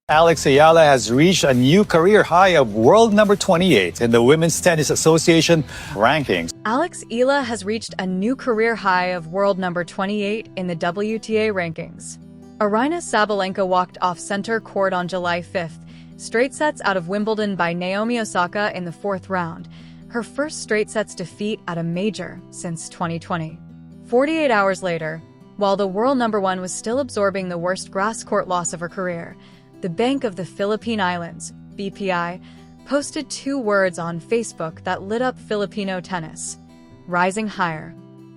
Alex Eala has reached a new career high of world number 28 in the Women's Tennis Association rankings. Alex Eala has reached a new career high of world number 28 in the WTA rankings. ARYNA Sabalenka walked off center court on July 5th, straight sets out of Wimbledon by Naomi Osaka in the fourth round, her first straight sets defeat at a major since 2020. 48 hours later, while the world number one was still absorbing the worst grass court loss of her career, the Bank of the Philippine Islands, BPI, posted two words on Facebook that lit up Filipino tennis: rising higher.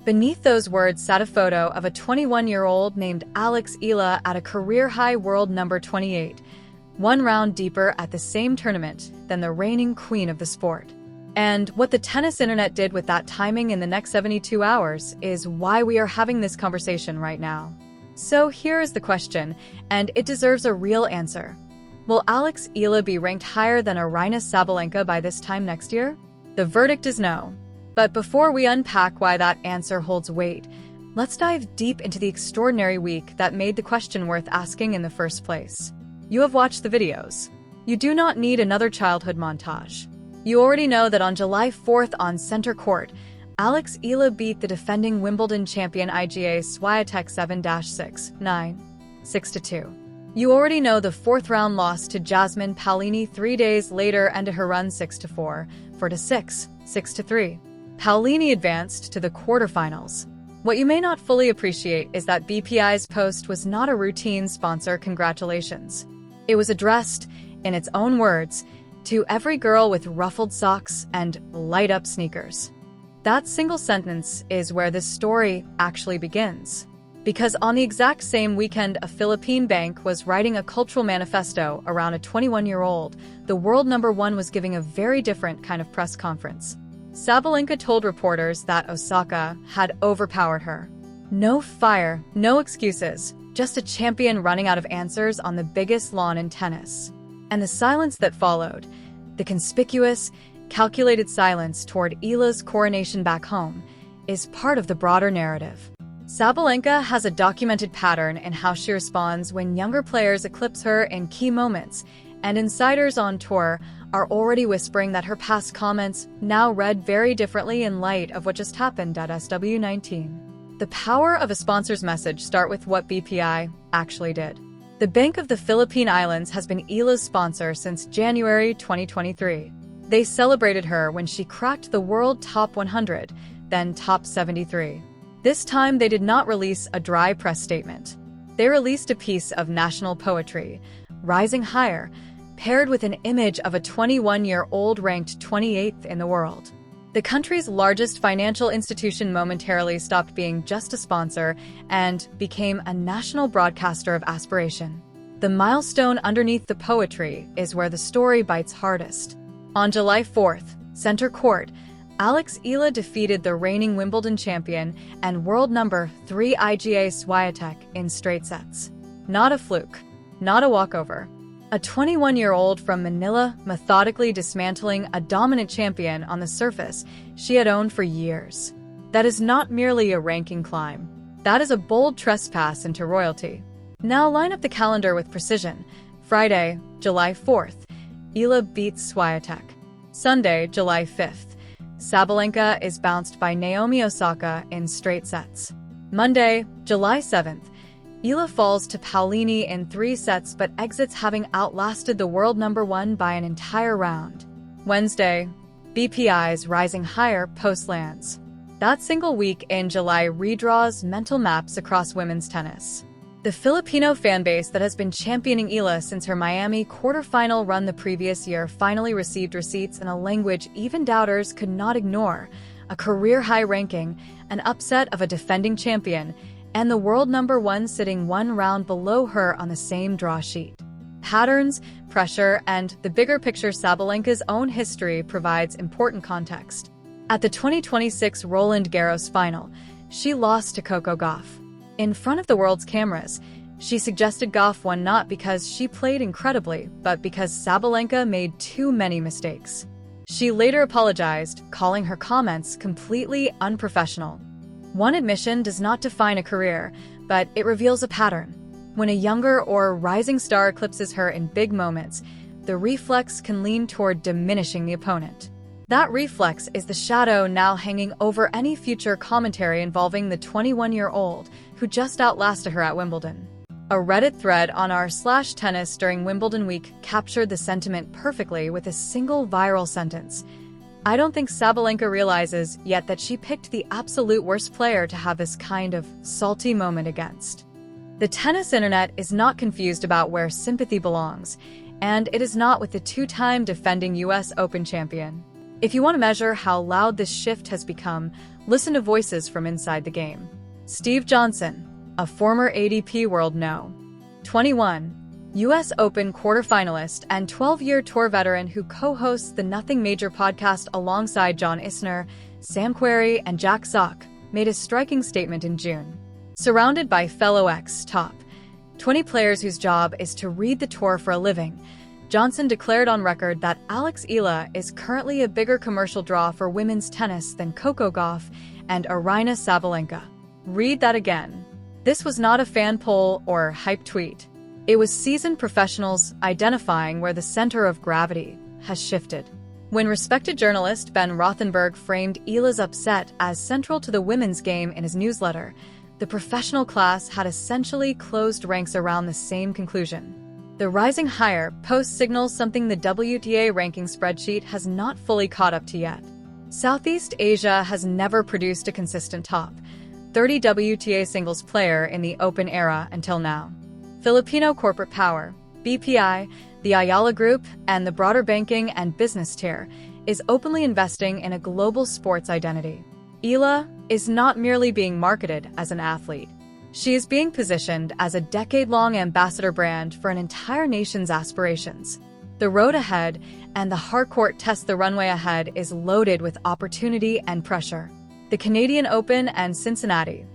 Beneath those words sat a photo of a 21-year-old named Alex Eala at a career-high world number 28, one round deeper at the same tournament than the reigning queen of the sport. And what the tennis internet did with that timing in the next 72 hours is why we are having this conversation right now. So here is the question, and it deserves a real answer. Will Alex Eala be ranked higher than ARYNA Sabalenka by this time next year? The verdict is no. But before we unpack why that answer holds weight, let's dive deep into the extraordinary week that made the question worth asking in the first place. You have watched the videos. You do not need another childhood montage. You already know that on July 4th on center court, Alex Eala beat the defending Wimbledon champion Iga Swiatek 7-6, 9, 6-2. You already know the fourth-round loss to Jasmine Paolini 3 days later ended her run 6-4, 4-6, 6-3. Paolini advanced to the quarterfinals. What you may not fully appreciate is that BPI's post was not a routine sponsor congratulations. It was addressed, in its own words, to every girl with ruffled socks and light-up sneakers. That single sentence is where this story actually begins. Because on the exact same weekend a Philippine bank was writing a cultural manifesto around a 21-year-old, the world number one was giving a very different kind of press conference. Sabalenka told reporters that Osaka had overpowered her. No fire, no excuses, just a champion running out of answers on the biggest lawn in tennis. And the silence that followed, the conspicuous, calculated silence toward Eala'S coronation back home, is part of the broader narrative. Sabalenka has a documented pattern in how she responds when younger players eclipse her in key moments, and insiders on tour are already whispering that her past comments now read very differently in light of what just happened at SW19. The power of a sponsor's message start with what BPI actually did. The Bank of the Philippine Islands has been Eala'S sponsor since January 2023. They celebrated her when she cracked the world top 100, then top 73. This time they did not release a dry press statement. They released a piece of national poetry, Rising Higher, paired with an image of a 21-year-old ranked 28th in the world. The country's largest financial institution momentarily stopped being just a sponsor and became a national broadcaster of aspiration. The milestone underneath the poetry is where the story bites hardest. On July 4th, center court, Alex Eala defeated the reigning Wimbledon champion and world number 3 Iga Swiatek in straight sets. Not a fluke, not a walkover. A 21-year-old from Manila methodically dismantling a dominant champion on the surface she had owned for years. That is not merely a ranking climb. That is a bold trespass into royalty. Now line up the calendar with precision. Friday, July 4th, Eala beats Swiatek. Sunday, July 5th, Sabalenka is bounced by Naomi Osaka in straight sets. Monday, July 7th, Eala falls to Paolini in 3 sets but exits having outlasted the world number one by an entire round. Wednesday, BPI's Rising Higher post lands. That single week in July redraws mental maps across women's tennis. The Filipino fanbase that has been championing Eala since her Miami quarterfinal run the previous year finally received receipts in a language even doubters could not ignore: a career-high ranking, an upset of a defending champion, and the world number one sitting one round below her on the same draw sheet. Patterns, pressure, and the bigger picture. Sabalenka's own history provides important context. At the 2026 Roland Garros final, she lost to Coco Gauff. In front of the world's cameras, she suggested Gauff won not because she played incredibly, but because Sabalenka made too many mistakes. She later apologized, calling her comments completely unprofessional. One admission does not define a career, but it reveals a pattern. When a younger or rising star eclipses her in big moments, the reflex can lean toward diminishing the opponent. That reflex is the shadow now hanging over any future commentary involving the 21-year-old who just outlasted her at Wimbledon. A Reddit thread on r/tennis during Wimbledon week captured the sentiment perfectly with a single viral sentence. "I don't think Sabalenka realizes yet that she picked the absolute worst player to have this kind of salty moment against." The tennis internet is not confused about where sympathy belongs, and it is not with the two-time defending US Open champion. If you want to measure how loud this shift has become, listen to voices from inside the game. Steve Johnson, a former ADP World No. 21, US Open quarterfinalist and 12-year tour veteran who co-hosts the Nothing Major podcast alongside John Isner, Sam Querrey, and Jack Sock, made a striking statement in June. Surrounded by fellow ex-top 20 players whose job is to read the tour for a living, Johnson declared on record that Eala'S is currently a bigger commercial draw for women's tennis than Coco Gauff and ARYNA Sabalenka. Read that again. This was not a fan poll or hype tweet. It was seasoned professionals identifying where the center of gravity has shifted. When respected journalist Ben Rothenberg framed Eala'S' upset as central to the women's game in his newsletter, the professional class had essentially closed ranks around the same conclusion. The rising higher post signals something the WTA ranking spreadsheet has not fully caught up to yet. Southeast Asia has never produced a consistent top 30 WTA singles player in the Open era until now. Filipino corporate power, BPI, the Ayala Group, and the broader banking and business tier is openly investing in a global sports identity. Eala'S is not merely being marketed as an athlete. She is being positioned as a decade-long ambassador brand for an entire nation's aspirations. The road ahead and the hardcourt test the runway ahead is loaded with opportunity and pressure. The Canadian Open and Cincinnati,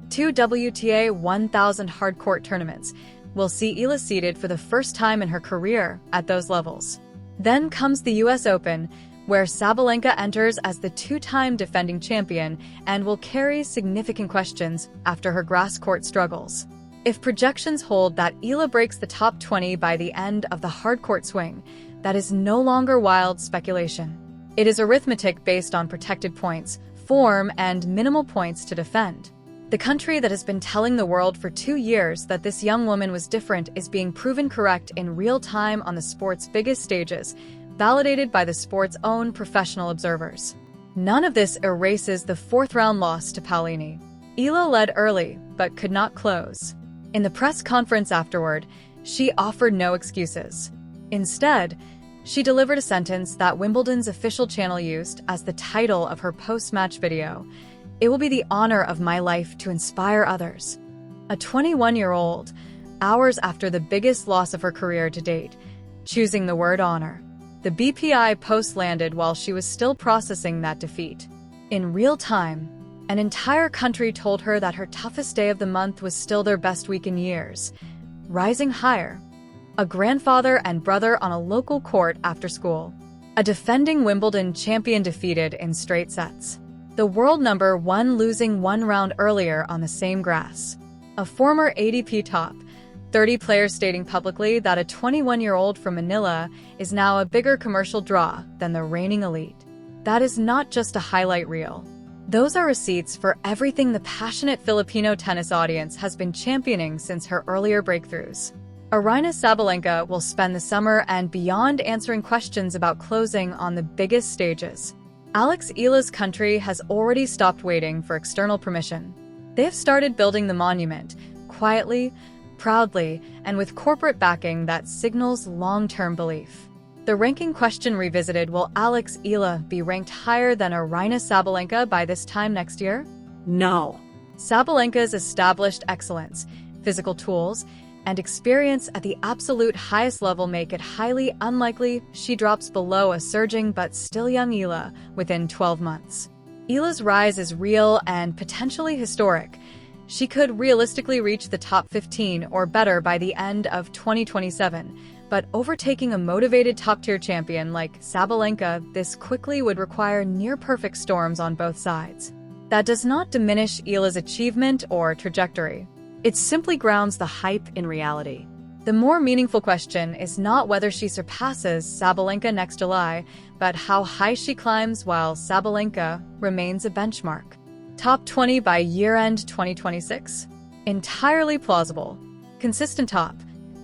two WTA 1000 hardcourt tournaments, will see Eala'S seated for the first time in her career at those levels. Then comes the US Open, where Sabalenka enters as the two-time defending champion and will carry significant questions after her grass-court struggles. If projections hold that Eala'S breaks the top 20 by the end of the hardcourt swing, that is no longer wild speculation. It is arithmetic based on protected points, form, and minimal points to defend. The country that has been telling the world for 2 years that this young woman was different is being proven correct in real time on the sport's biggest stages, validated by the sport's own professional observers. None of this erases the fourth-round loss to Paolini. Eala'S led early, but could not close. In the press conference afterward, she offered no excuses. Instead, she delivered a sentence that Wimbledon's official channel used as the title of her post-match video. "It will be the honor of my life to inspire others." A 21-year-old, hours after the biggest loss of her career to date, choosing the word honor. The BPI post landed while she was still processing that defeat. In real time, an entire country told her that her toughest day of the month was still their best week in years. Rising higher. A grandfather and brother on a local court after school. A defending Wimbledon champion defeated in straight sets. The world number 1 losing 1 round earlier on the same grass. A former ADP top 30 players stating publicly that a 21-year-old from Manila is now a bigger commercial draw than the reigning elite. That is not just a highlight reel. Those are receipts for everything the passionate Filipino tennis audience has been championing since her earlier breakthroughs. ARYNA Sabalenka will spend the summer and beyond answering questions about closing on the biggest stages. Eala'S' country has already stopped waiting for external permission. They have started building the monument, quietly, proudly, and with corporate backing that signals long-term belief. The ranking question revisited: will Eala'S be ranked higher than ARYNA Sabalenka by this time next year? No. Sabalenka's established excellence, physical tools, and experience at the absolute highest level make it highly unlikely she drops below a surging but still young Eala'S within 12 months. Eala'S' rise is real and potentially historic. She could realistically reach the top 15 or better by the end of 2027, but overtaking a motivated top-tier champion like Sabalenka this quickly would require near-perfect storms on both sides. That does not diminish Eala'S' achievement or trajectory. It simply grounds the hype in reality. The more meaningful question is not whether she surpasses Sabalenka next July, but how high she climbs while Sabalenka remains a benchmark. Top 20 by year-end 2026? Entirely plausible. Consistent top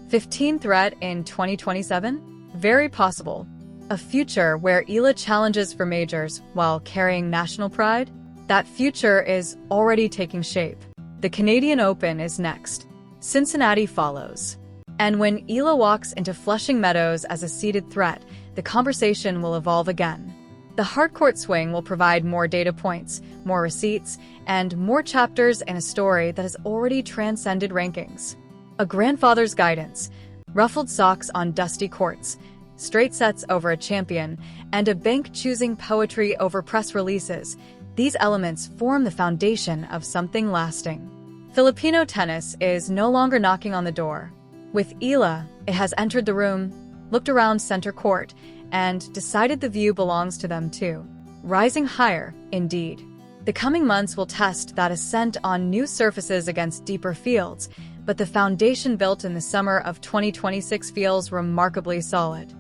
15 threat in 2027? Very possible. A future where Eala'S challenges for majors while carrying national pride? That future is already taking shape. The Canadian Open is next. Cincinnati follows. And when Eala'S walks into Flushing Meadows as a seeded threat, the conversation will evolve again. The hardcourt swing will provide more data points, more receipts, and more chapters in a story that has already transcended rankings. A grandfather's guidance, ruffled socks on dusty courts, straight sets over a champion, and a bank choosing poetry over press releases. These elements form the foundation of something lasting. Filipino tennis is no longer knocking on the door. With Eala'S, it has entered the room, looked around center court, and decided the view belongs to them too. Rising higher, indeed. The coming months will test that ascent on new surfaces against deeper fields, but the foundation built in the summer of 2026 feels remarkably solid.